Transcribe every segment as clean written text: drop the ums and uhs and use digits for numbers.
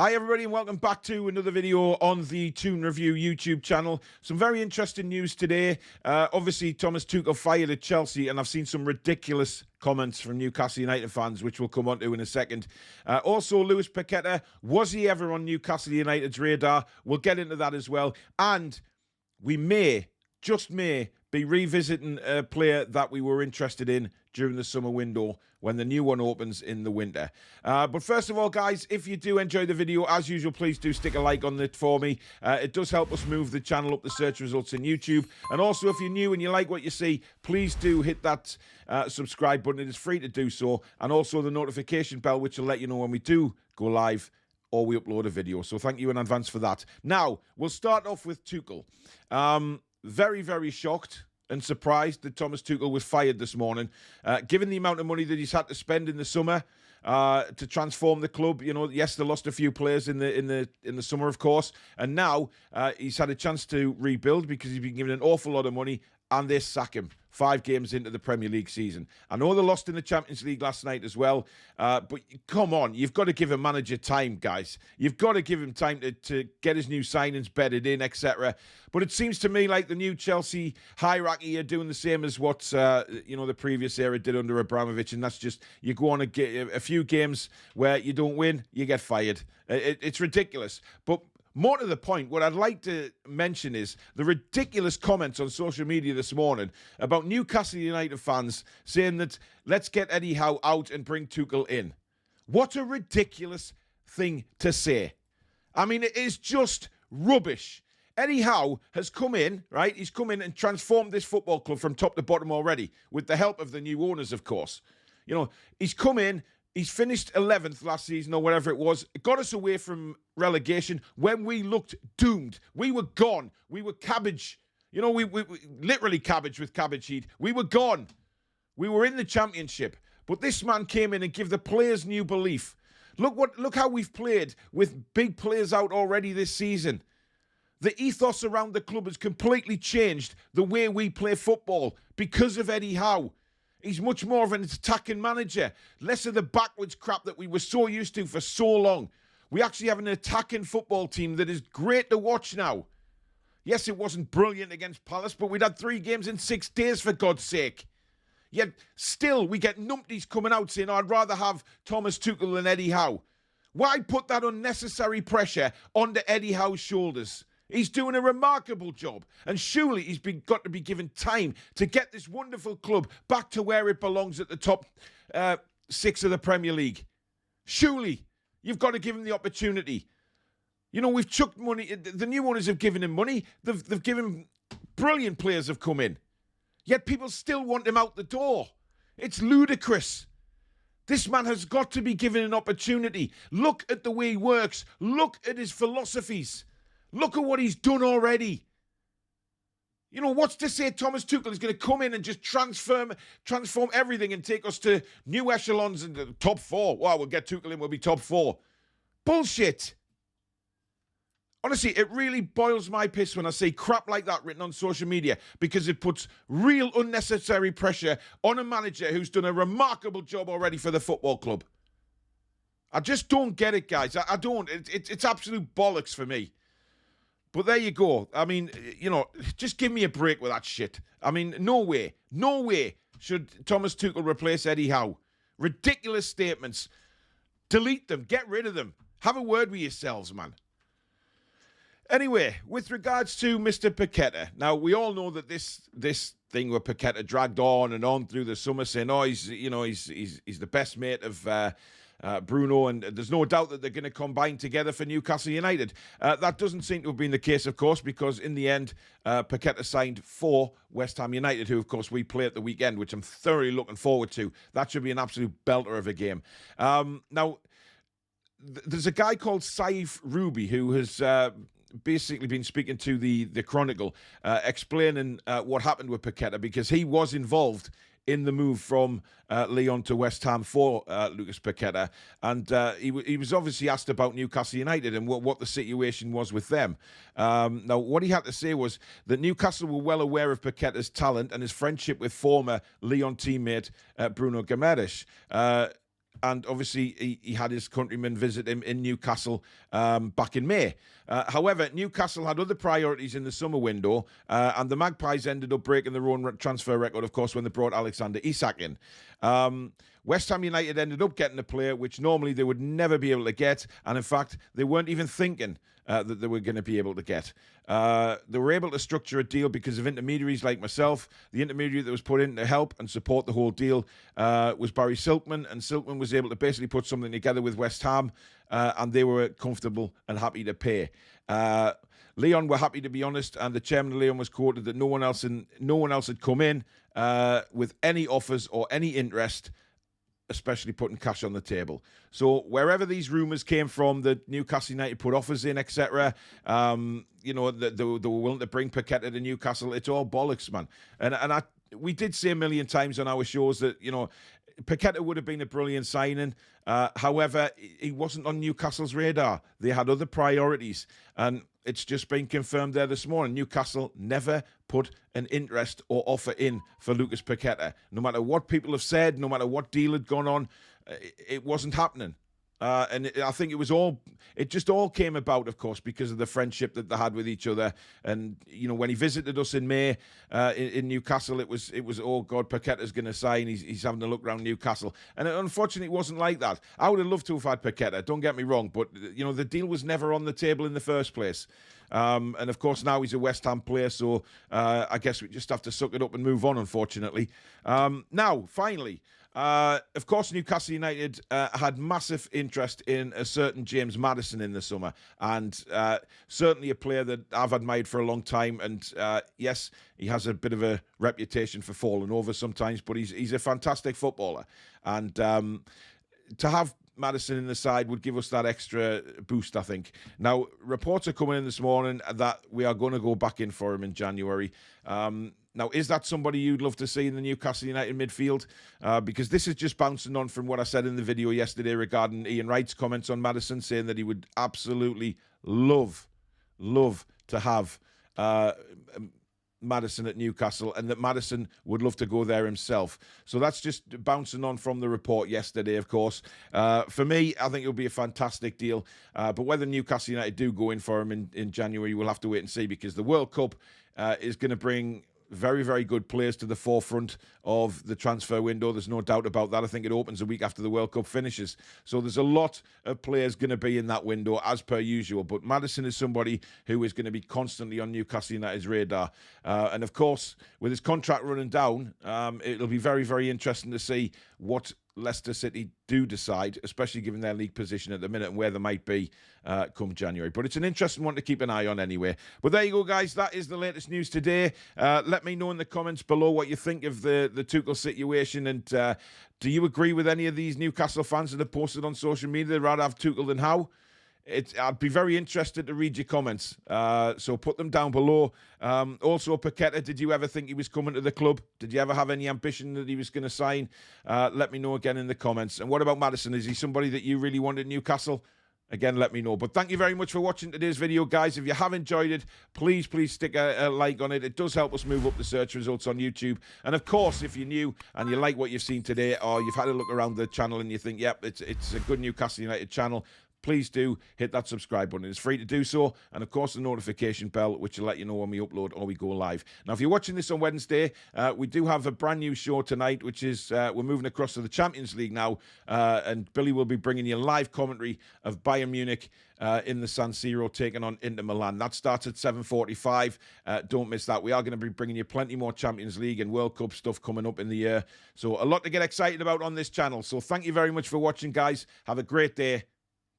Hi everybody and welcome back to another video on the Toon Review YouTube channel. Some very interesting news today. Obviously Thomas Tuchel fired at Chelsea, and I've seen some ridiculous comments from Newcastle United fans, which we'll come on to in a second. Also, Lewis Paqueta, was he ever on Newcastle United's radar? We'll get into that as well. And we may, just may, be revisiting a player that we were interested in during the summer window when the new one opens in the winter. But first of all, guys, if you do enjoy the video, as usual, please do stick a like on it for me. It does help us move the channel up the search results in YouTube. And also, if you're new and you like what you see, please do hit that subscribe button. It is free to do so. And also the notification bell, which will let you know when we do go live or we upload a video. So thank you in advance for that. Now, we'll start off with Tuchel. Very, very shocked and surprised that Thomas Tuchel was fired this morning. Given the amount of money that he's had to spend in the summer to transform the club, you know, yes, they lost a few players in the summer, of course, and now he's had a chance to rebuild because he's been given an awful lot of money, and they sack him 5 games into the Premier League season. I know they lost in the Champions League last night as well, but come on, you've got to give a manager time, guys. You've got to give him time to get his new signings bedded in, etc. But it seems to me like the new Chelsea hierarchy are doing the same as what the previous era did under Abramovich, and that's just you go on a few games where you don't win, you get fired. It's ridiculous. But more to the point, what I'd like to mention is the ridiculous comments on social media this morning about Newcastle United fans saying that let's get Eddie Howe out and bring Tuchel in. What a ridiculous thing to say. I mean, it is just rubbish. Eddie Howe has come in, right? He's come in and transformed this football club from top to bottom already, with the help of the new owners, of course. You know, he's come in. He's finished 11th last season or whatever it was. It got us away from relegation when we looked doomed. We were gone. We were cabbage. You know, we literally cabbage with cabbage heat. We were gone. We were in the championship. But this man came in and gave the players new belief. Look how we've played with big players out already this season. The ethos around the club has completely changed the way we play football because of Eddie Howe. He's much more of an attacking manager, less of the backwards crap that we were so used to for so long. We actually have an attacking football team that is great to watch now. Yes, it wasn't brilliant against Palace, but we'd had 3 games in 6 days, for God's sake. Yet still, we get numpties coming out saying, I'd rather have Thomas Tuchel than Eddie Howe. Why put that unnecessary pressure onto Eddie Howe's shoulders? He's doing a remarkable job, and surely he's got to be given time to get this wonderful club back to where it belongs at the top 6 of the Premier League. Surely you've got to give him the opportunity. You know, we've chucked money. The new owners have given him money. They've given him brilliant players have come in. Yet people still want him out the door. It's ludicrous. This man has got to be given an opportunity. Look at the way he works. Look at his philosophies. Look at what he's done already. You know, what's to say Thomas Tuchel is going to come in and just transform everything and take us to new echelons and the top 4? Wow, we'll get Tuchel in, we'll be top 4. Bullshit. Honestly, it really boils my piss when I see crap like that written on social media, because it puts real unnecessary pressure on a manager who's done a remarkable job already for the football club. I just don't get it, guys. I don't. It's absolute bollocks for me. But there you go. I mean, you know, just give me a break with that shit. I mean, no way should Thomas Tuchel replace Eddie Howe. Ridiculous statements. Delete them. Get rid of them. Have a word with yourselves, man. Anyway, with regards to Mr. Paqueta, now we all know that this thing where Paqueta dragged on through the summer, saying, "Oh, he's the best mate of Bruno," and there's no doubt that they're going to combine together for Newcastle United. That doesn't seem to have been the case, of course, because in the end, Paqueta signed for West Ham United, who, of course, we play at the weekend, which I'm thoroughly looking forward to. That should be an absolute belter of a game. Now, there's a guy called Saif Ruby who has basically been speaking to the Chronicle, explaining what happened with Paqueta, because he was involved in the move from Lyon to West Ham for Lucas Paqueta, and he was obviously asked about Newcastle United and what the situation was with them. Now, what he had to say was that Newcastle were well aware of Paqueta's talent and his friendship with former Lyon teammate Bruno Guimaraes. and obviously he had his countrymen visit him in Newcastle back in May. However, Newcastle had other priorities in the summer window, and the Magpies ended up breaking their own transfer record, of course, when they brought Alexander Isak in. West Ham United ended up getting a player which normally they would never be able to get, and in fact, they weren't even thinking that they were going to be able to get. They were able to structure a deal because of intermediaries like myself. The intermediary that was put in to help and support the whole deal was Barry Silkman, and Silkman was able to basically put something together with West Ham, and they were comfortable and happy to pay. Leon were happy, to be honest, and the chairman of Leon was quoted that no one else had come in with any offers or any interest, especially putting cash on the table. So wherever these rumours came from that Newcastle United put offers in, etc., you know, that they were willing to bring Paqueta to Newcastle, it's all bollocks, man. And we did say a million times on our shows that, you know, Paqueta would have been a brilliant signing. However, he wasn't on Newcastle's radar. They had other priorities. And it's just been confirmed there this morning. Newcastle never put an interest or offer in for Lucas Paqueta. No matter what people have said, no matter what deal had gone on, it wasn't happening. I think it just all came about, of course, because of the friendship that they had with each other. And, you know, when he visited us in May in Newcastle, it was, oh, God, Paqueta's going to sign. He's having a look around Newcastle. And unfortunately, it wasn't like that. I would have loved to have had Paqueta, don't get me wrong. But, you know, the deal was never on the table in the first place. And, of course, now he's a West Ham player, so I guess we just have to suck it up and move on, unfortunately. Now, finally, of course, Newcastle United had massive interest in a certain James Maddison in the summer, and certainly a player that I've admired for a long time. And yes, he has a bit of a reputation for falling over sometimes, but he's a fantastic footballer. And to have Maddison in the side would give us that extra boost, I think. Now, reports are coming in this morning that we are going to go back in for him in January. Now, is that somebody you'd love to see in the Newcastle United midfield? Because this is just bouncing on from what I said in the video yesterday regarding Ian Wright's comments on Maddison, saying that he would absolutely love to have Maddison at Newcastle, and that Maddison would love to go there himself. So that's just bouncing on from the report yesterday, of course. For me, I think it'll be a fantastic deal. But whether Newcastle United do go in for him in January, we'll have to wait and see, because the World Cup is going to bring very, very good players to the forefront of the transfer window. There's no doubt about that. I think it opens a week after the World Cup finishes. So there's a lot of players going to be in that window, as per usual. But Maddison is somebody who is going to be constantly on Newcastle United's radar. And of course, with his contract running down, it'll be very, very interesting to see what Leicester City do decide, especially given their league position at the minute and where they might be come January. But it's an interesting one to keep an eye on anyway. But there you go, guys. That is the latest news today. Let me know in the comments below what you think of the Tuchel situation, and do you agree with any of these Newcastle fans that have posted on social media they'd rather have Tuchel than Howe? I'd be very interested to read your comments, so put them down below. Also, Paqueta, did you ever think he was coming to the club? Did you ever have any ambition that he was going to sign? Let me know again in the comments. And what about Maddison? Is he somebody that you really wanted Newcastle? Again, let me know. But thank you very much for watching today's video, guys. If you have enjoyed it, please stick a like on it. It does help us move up the search results on YouTube. And of course, if you're new and you like what you've seen today, or you've had a look around the channel and you think, yep, it's a good Newcastle United channel, please do hit that subscribe button. It's free to do so. And, of course, the notification bell, which will let you know when we upload or we go live. Now, if you're watching this on Wednesday, we do have a brand new show tonight, which is we're moving across to the Champions League now. And Billy will be bringing you live commentary of Bayern Munich in the San Siro taking on Inter Milan. That starts at 7:45. Don't miss that. We are going to be bringing you plenty more Champions League and World Cup stuff coming up in the year. So a lot to get excited about on this channel. So thank you very much for watching, guys. Have a great day.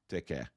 Take care.